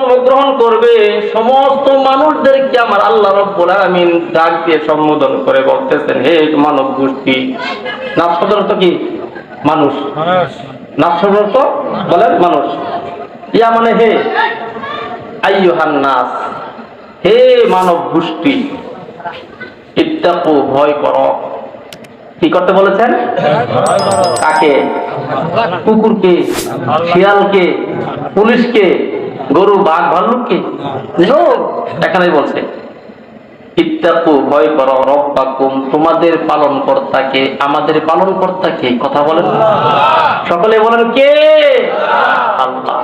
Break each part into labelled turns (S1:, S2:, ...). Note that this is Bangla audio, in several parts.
S1: জন্মগ্রহণ করবে সমস্ত মানুষদেরকে আমার আল্লাহ রাব্বুল আলামিন ডাক দিয়ে সম্বোধন করে বলতেছেন, হে মানব গোষ্ঠী। নাস শব্দের অর্থ কি? মানুষ। নাস শব্দের অর্থ বলেন মানুষ। ইয়া মানে হে, আইয়ুহান নাস, হে মানব গোষ্ঠী, ইত্তাকু, ভয় করো। কি করতে বলেছেন? কাকে? কুকুরকে, শিয়ালকে, পুলিশকে, গরু, বাঘ, ভাল্লুককে? এখানেই বলছে ইত্তাকু, ভয় করো, রব্বাকুম, তোমাদের পালন কর্তাকে। আমাদের পালন কর্তাকে? কথা বলেন সকলে, বলেন কে? আল্লাহ।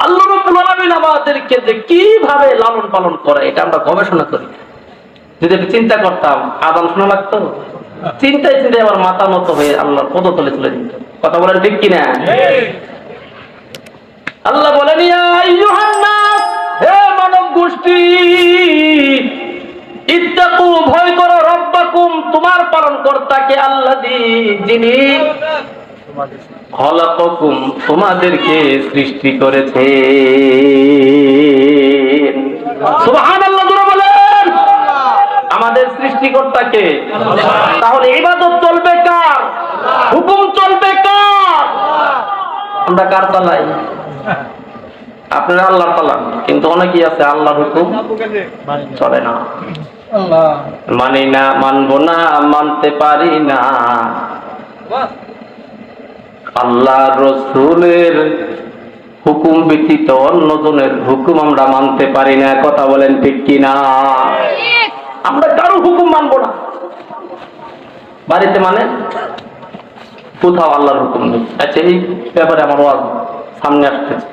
S1: আল্লাহ রাব্বুল আলামিন আমাদেরকে যে কিভাবে লালন পালন করে এটা আমরা গবেষণা করি। যদি একটু চিন্তা করতাম, আযান শোনা লাগতো? চিন্তায় চিন্তায় আমার মাথা নত হয়ে আল্লাহর পদতলে চলে যেত। কথা বলেন ঠিক কিনা? আল্লাহ বলেন, ইয়া আইয়ুহান নাস, হে মানব গোষ্ঠী, ইত্তাকু, ভয় করো, রব্বাকুম, তোমার পালন কর্তাকে, আল্লাযী, যিনি খলাকাকুম, তোমাদেরকে সৃষ্টি করেছে। সুবহানাল্লাহ জোরে বলেন। আমাদের সৃষ্টিকর্তাকে। তাহলে ইবাদত চলবে কার? হুকুম চলবে কার? আমরা কার চালাই? আপনারা আল্লাহর চালান, কিন্তু অনেকেই আছে আল্লাহর হুকুম চলে না, মানি না, মানবো না, মানতে পারি না। আল্লাহ রসুলের হুকুম ব্যতীত অন্যজনের হুকুম আমরা মানতে পারি না। কথা বলেন ঠিক কিনা? আমরা কারো হুকুম মানবো না। বাড়িতে মানে কোথাও আল্লাহর হুকুম নেই। আচ্ছা, এই ব্যাপারে আমার ওয়াজ সামনে আসতেছে।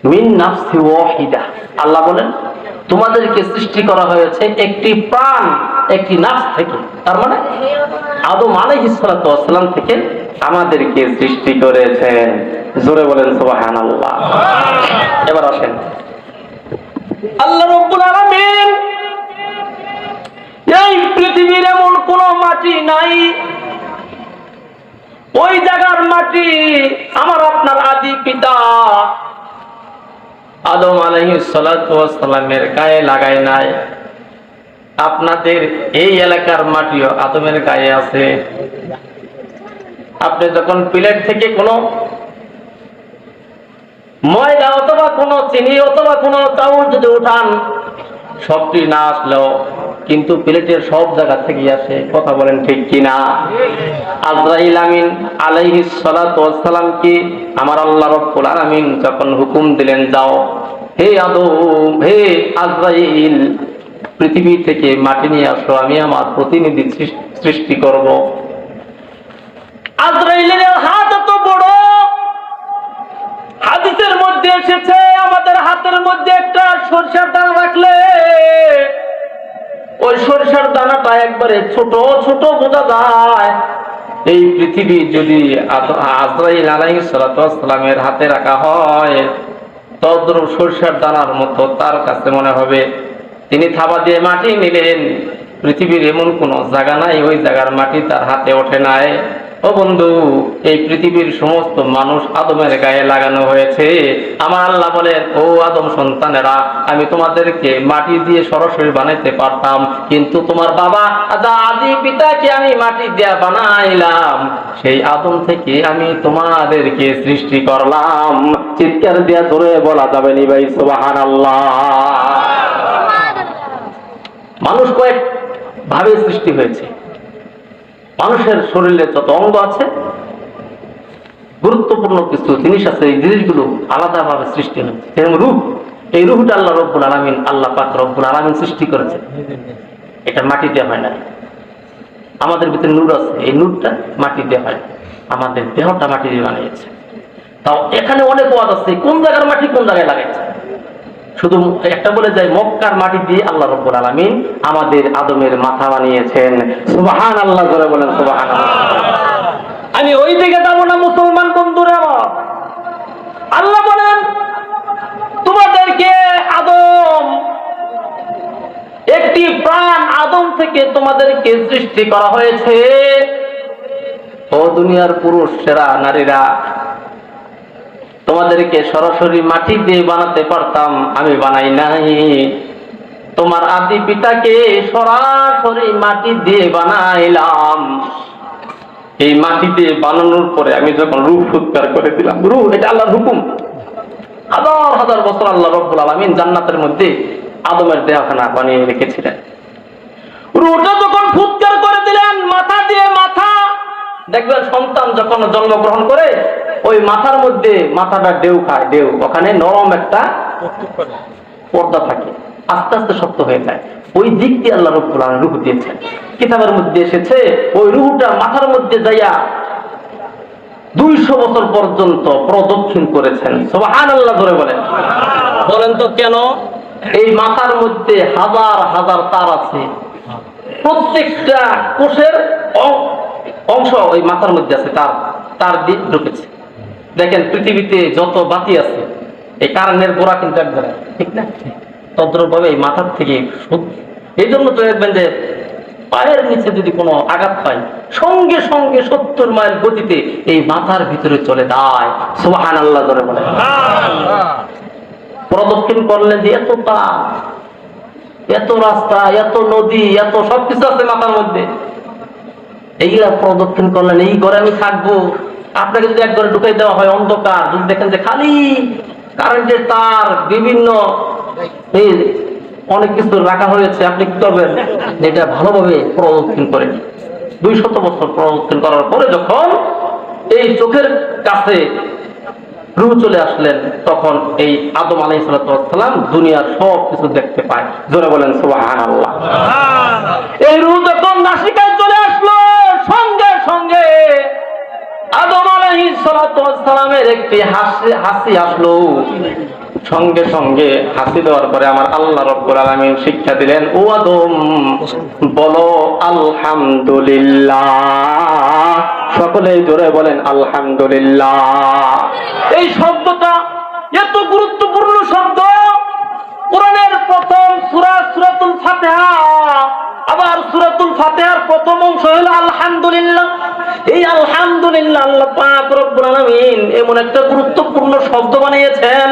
S1: মিন নাফসি ওয়াহিদা, আল্লাহ বলেন তোমাদেরকে সৃষ্টি করা হয়েছে একটি প্রাণ, একটি নাফস থেকে। তার মানে আদম আলাইহিস সালাতু ওয়াস সালাম থেকে আমাদেরকে সৃষ্টি করেছেন। জোরে বলেন সুবহানাল্লাহ। এবার আসেন, আল্লাহ রাব্বুল আলামিন এই পৃথিবীর এমন কোন মাটি নাই, ওই জায়গার মাটি আমার আপনার আদি পিতা আদম আলাইহিস সালাতু ওয়াস সালামের গায়ে লাগায় নাই। আপনাদের এই এলাকার মাটিও আদমের গায়ে আছে। আপনি যখন প্লেট থেকে কোনো ময়দা অথবা কোনো চিনি অথবা কোনো চাউল যদি উঠান, সবটি না আসলেও কিন্তু প্লেটের সব জায়গা থেকে আসে। কথা বলেন ঠিক কিনা? আজরাইল আমিন আলাইহিস সালাতু ওয়াস সালামকে আমার আল্লাহ রাব্বুল আলামিন যখন হুকুম দিলেন, যাও হে আদম, হে আজরাইল, পৃথিবী থেকে মাটি নিয়ে আসো, আমি আমার প্রতিনিধি সৃষ্টি করব। আজরাইলের হাত এত বড়, হাদিসের মধ্যে এসেছে আমাদের হাতের মধ্যে একটা সরষের দানা রাখলে ওই সরষের দানাটা একবারে ছোট ছোট বোঝা যায়। এই পৃথিবী যদি আজরাইল আলাইহিস সালাতু ওয়াস সালামের হাতে রাখা হয়, তদ্রূপ সরষের দানার মতো তার কাছে মনে হবে। তিনি থাবা দিয়ে মাটি নিলেন, পৃথিবীর এমন কোন জায়গা নাই ওই জায়গার মাটি তার হাতে ওঠে নাই। ও বন্ধু, এই পৃথিবীর সমস্ত মানুষ আদমের গায়ে লাগানো হয়েছে। আমার আল্লাহ বলেন, ও আদম সন্তানেরা, আমি তোমাদেরকে মাটি দিয়ে সরাসরি বানাইতে পারতাম, কিন্তু তোমার বাবা আদি পিতাকে আমি মাটি দিয়ে বানাইলাম, সেই আদম থেকে আমি তোমাদেরকে সৃষ্টি করলাম। চিৎকার দিয়া জোরে বলা যাবে নি ভাই সুবহানাল্লাহ। মানুষ কয়েক ভাবে সৃষ্টি হয়েছে। মানুষের শরীরে যত অঙ্গ আছে, গুরুত্বপূর্ণ কিছু জিনিস আছে, এই জিনিসগুলো আলাদাভাবে সৃষ্টি হয়েছে। যেমন রূহ, এই রূহটা আল্লাহ রব্বুল আলামিন, আল্লাহ পাক রব্বুল আলামিন সৃষ্টি করেছে। এটা মাটি দিয়ে হয় না। আমাদের ভিতরে নূর আছে, এই নূরটা মাটি দিয়ে হয়। আমাদের দেহটা মাটি দিয়ে বানিয়েছে। তাও এখানে অনেক ওয়াজ আছে, কোন জায়গার মাটি কোন জায়গায় লাগাইছে। শুধু একটা বলে যায়, মক্কার মাটি দিয়ে আল্লাহ রাব্বুল আলামিন আমাদের আদমের মাথা বানিয়েছেন। সুবহানাল্লাহ জোরে বলেন সুবহানাল্লাহ। আমি ওই দিকে যাবো না মুসলমান বন্ধুরা আমার। আল্লাহ বলেন, তোমাদেরকে আদম, একটি প্রাণ আদম থেকে তোমাদেরকে সৃষ্টি করা হয়েছে। ও ও দুনিয়ার পুরুষেরা, নারীরা, তোমাদেরকে সরাসরি মাটি দিয়ে বানাতে পারতাম, আমি বানাই নাই। তোমার আদি পিতাকে সরাসরি মাটি দিয়ে বানাইলাম। এই মাটি দিয়ে বানানোর পরে আমি যখন রূহ ফুৎকার করে দিলাম, রূহ এটা আল্লাহর হুকুম। হাজার হাজার বছর আল্লাহ রাব্বুল আলামিন জান্নাতের মধ্যে আদমের দেহখানা বানিয়ে রেখেছিলেন। রূহটা যখন ফুৎকার করে দিলেন মাথা দিয়ে, মাথা দেখবেন সন্তান যখন জন্মগ্রহণ করে ওই মাথার মধ্যে মাথাটা ঢেউ খায়, ঢেউ, ওখানে নরম একটা পর্দা থাকে, আস্তে আস্তে শক্ত হয়ে যায়। ওই দিক দিয়ে আল্লাহ রাব্বুল আলামিন রূহ দিয়েছেন। কিতাবের মধ্যে এসেছে ওই রূহটা মাথার মধ্যে যাইয়া 200 বছর পর্যন্ত প্রদক্ষিণ করেছেন। সুবহানাল্লাহ ধরে বলেন। বলেন তো কেন? এই মাথার মধ্যে হাজার হাজার তার আছে, প্রত্যেকটা কোষের অংশ ওই মাথার মধ্যে আছে, তার দিয়ে ঢুকেছে। দেখেন পৃথিবীতে যত বাতি আছে এই কারেন্টের গোড়া কিন্তু এক জায়গায়, ঠিক না? তদ্রুপভাবে এই মাথার থেকে, এই জন্য তো দেখবেন যে পায়ের নিচে যদি কোনো আঘাত পায় সঙ্গে সঙ্গে 70 মাইল গতিতে এই মাথার ভিতরে চলে যায়। সুবহানাল্লাহ ধরে বলে। প্রদক্ষিণ করলেন যে এত তার, এত রাস্তা, এত নদী, এত সবকিছু আছে মাথার মধ্যে, এইগুলা প্রদক্ষিণ করলেন। এই ঘরে আমি থাকবো, আপনাকে যদি এক ঘরে ঢুকাই দেওয়া হয় অন্ধকার, যদি দেখেন যে খালি কারেন্টের তার, বিভিন্ন অনেক কিছু রাখা হয়েছে, আপনি কি করবেন? এটা ভালোভাবে প্রদক্ষিণ করেন। 200 বছর প্রদক্ষিণ করার পরে যখন এই চোখের কাছে রূহ চলে আসলেন, তখন এই আদম আলাইহিস সালাম দুনিয়ার সব কিছু দেখতে পায়। জোরে বলেন সুবহানাল্লাহ। এই রূহ যখন নাসিকায় চলে আসলো, সঙ্গে সঙ্গে আদম আলাইহিস সালামের একটি হাসি আসলো। সঙ্গে সঙ্গে হাসি দেওয়ার পরে আমার আল্লাহ রাব্বুল আলামিন শিক্ষা দিলেন, ও আদম বলো আলহামদুলিল্লাহ। সকলেই জোরে বলেন আলহামদুলিল্লাহ। এই শব্দটা এত গুরুত্বপূর্ণ শব্দ। কোরআনের প্রথম সূরা সূরাতুল ফাতিহা, আবার সূরাতুল ফাতিহার প্রথম অংশ হলো আলহামদুলিল্লাহ। এই আলহামদুলিল্লাহ আল্লাহ পাক রব্বুল আলামিন এমন একটা গুরুত্বপূর্ণ শব্দ বানিয়েছেন।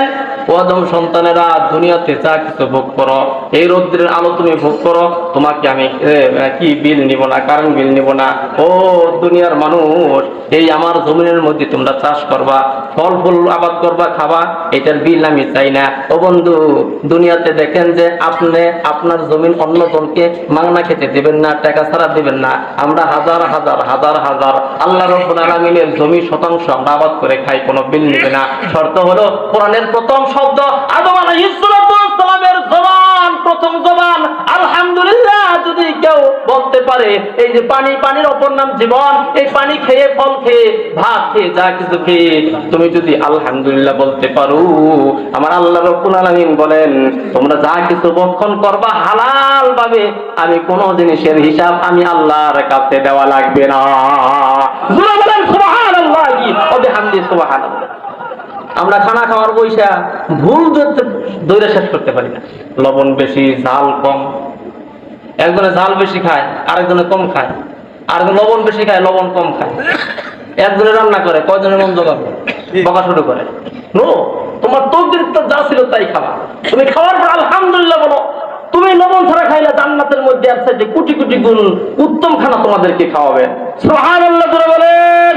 S1: ও আদম সন্তানেরা, দুনিয়াতে যা কিছু ভোগ করো, এই রৌদ্রের আলো তুমি ভোগ করো, তোমাকে আমি কি বিল নিব না, কারেন্ট বিল নিব না। ও দুনিয়ার মানুষ, এই আমার জমিনের মধ্যে তোমরা চাষ করবা, ফল ফুল আবাদ করবা, খাবা, এটার বিল আমি চাই না। ও বন্ধু, দুনিয়াতে দেখেন যে আপনি আপনার জমিন অন্য জনকে মাংনা খেতে দিবেন না, টাকা ছাড়া দিবেন না। আমরা হাজার হাজার হাজার হাজার আল্লাহ রাব্বুল আলামিনের জমি শতাংশ আমরা আবাদ করে খাই, কোনো বিল নিবে না। শর্ত হলো কোরআনের প্রথম শব্দ আদম আলাইহিস সালামের জবান, প্রথম জবান আলহামদুলিল্লাহ যদি কেউ বলতে পারে, এই যে পানি, পানির অপর নাম জীবন, এই পানি খেয়ে, ফল খেয়ে, ভাত খেয়ে, যা কিছু খেয়ে তুমি যদি আলহামদুলিল্লাহ বলতে পারো, আমার আল্লাহ রাব্বুল আলামিন বলেন তোমরা যা কিছু ভক্ষণ করবা হালাল ভাবে, আমি কোন জিনিসের হিসাব আমি আল্লাহর কাছে দেওয়া লাগবে না। বলেন সুবহানাল্লাহ ওয়া বিহামদিহি সুবহানাল্লাহ। আমরা খানা খাওয়ার পয়সা ভুল ধরে শেষ করতে পারি না। লবণ বেশি, ঝাল কম। একজনে ঝাল বেশি খায়, আরেকজনে কম খায়, আরেকজন লবণ বেশি খায়, লবণ কম খায়। একজনে রান্না করে, কয়জনের মন জোগাবে, বকা শুরু করে। নো, তোমার তকদির তো যা ছিল তাই খাওয়া। তুমি খাওয়ার পর আলহামদুলিল্লাহ বলো। তুমি লবণ ছাড়া খাইলে জান্নাতের মধ্যে আছে যে কোটি কোটি গুণ উত্তম খানা তোমাদেরকে খাওয়াবে। সুবহানাল্লাহ ধরে বলেন।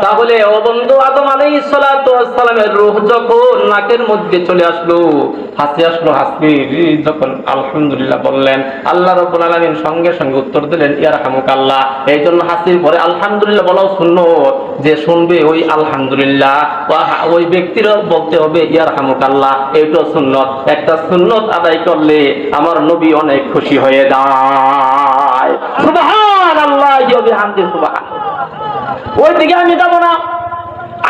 S1: তাহলে ও বন্ধু, আদম আলাইহিস সালামের রূহ যখন নাকের মধ্যে চলে আসলো, হাসি আসলো, হাসি যখন আলহামদুলিল্লাহ বললেন, আল্লাহ রাব্বুল আলামিন সঙ্গে সঙ্গে উত্তর দিলেন ইয়ারহামুকাল্লাহ। এই জন্য হাসির পরে আলহামদুলিল্লাহ বলাও সুন্নত। যে শুনবে ওই আলহামদুলিল্লাহ, ওই ব্যক্তিরও বলতে হবে ইয়ারহামুকাল্লাহ, এইটাও সুন্নত। একটা সুন্নত আদায় করলে আমার নবী অনেক খুশি হয়ে যায়। সুবহানাল্লাহ ওয়া বিহামদিহি সুবহানাল্লাহ। ওই দিকে আমি যাব না।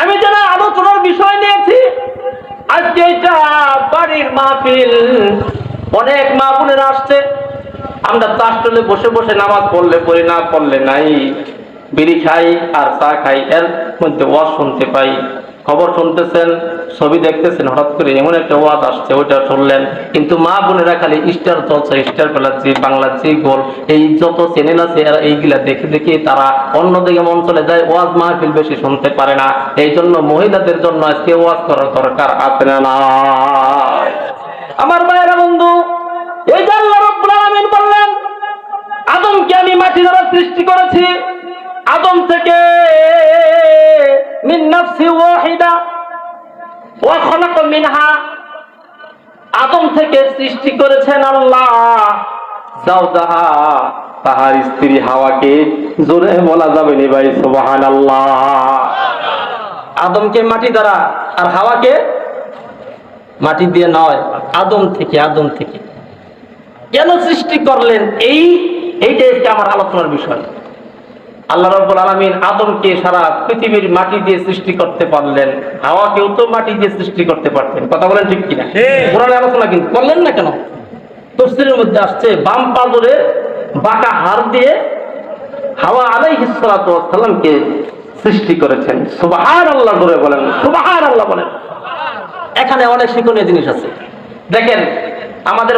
S1: আমি যারা আলোচনার বিষয় নিয়েছি আজকে, এটা বাড়ির মাহফিল, অনেক মা বোনেরা আসছে। আমরা চাষটলে বসে বসে নামাজ পড়লে পড়ি, না পড়লে নাই, বিড়ি খাই আর চা খাই, এর মধ্যে ওয়াজ শুনতে পাই। খবর শুনতেছেন, ছবি দেখতেছেন, হঠাৎ করে এমন একটা ওয়াজ আসছে, ওইটা শুনলেন। কিন্তু মা বোনেরা খালি স্টার চলছে, স্টার প্লাস, বাংলা জি গোল, এই যত চ্যানেল আছে এরা এইগুলা দেখে দেখে তারা অন্যদিকে মন চলে যায়, ওয়াজ মাহফিল বেশি শুনতে পারে না। এই জন্য মহিলাদের জন্য আজকে ওয়াজ করার দরকার আছে না না? আমার মায়েরা বন্ধু, এই যে আল্লাহ রাব্বুল আলামিন বললেন, আদমকে আমি মাটি দ্বারা সৃষ্টি করেছি, আদম থেকে মিন নাফসি ওয়াহিদা ওয়া খালাকা মিনহা, আদম থেকে সৃষ্টি করেছেন আল্লাহ যাওজাহা, তাহার স্ত্রী হাওয়াকে। জোরে বলা যাবে নি ভাই সুবহানাল্লাহ? আদমকে মাটি দ্বারা আর হাওয়াকে মাটি দিয়ে নয়, আদম থেকে। আদম থেকে কেন সৃষ্টি করলেন, এইটাই আজকে আমার আলোচনার বিষয়। আল্লাহ রাব্বুল আলামিন আদমকে সারা পৃথিবীর মাটি দিয়ে সৃষ্টি করতে পারলেন, হাওয়াকেও তো মাটি দিয়ে সৃষ্টি করতে পারতেন। কথা বলেন ঠিক কিনা? কোরআনের আলোচনা কিন্তু করলেন না কেন? তাফসীরের মধ্যে আসছে, বাম পা ধরে বাঁকা হাড় দিয়ে হাওয়া আলাইহিস সালাতু ওয়াস সালামকে সৃষ্টি করেছেন। সুবহানাল্লাহ করে বলেন, সুবহানাল্লাহ বলেন। এখানে অনেক শিক্ষণীয় জিনিস আছে। দেখেন, আমাদের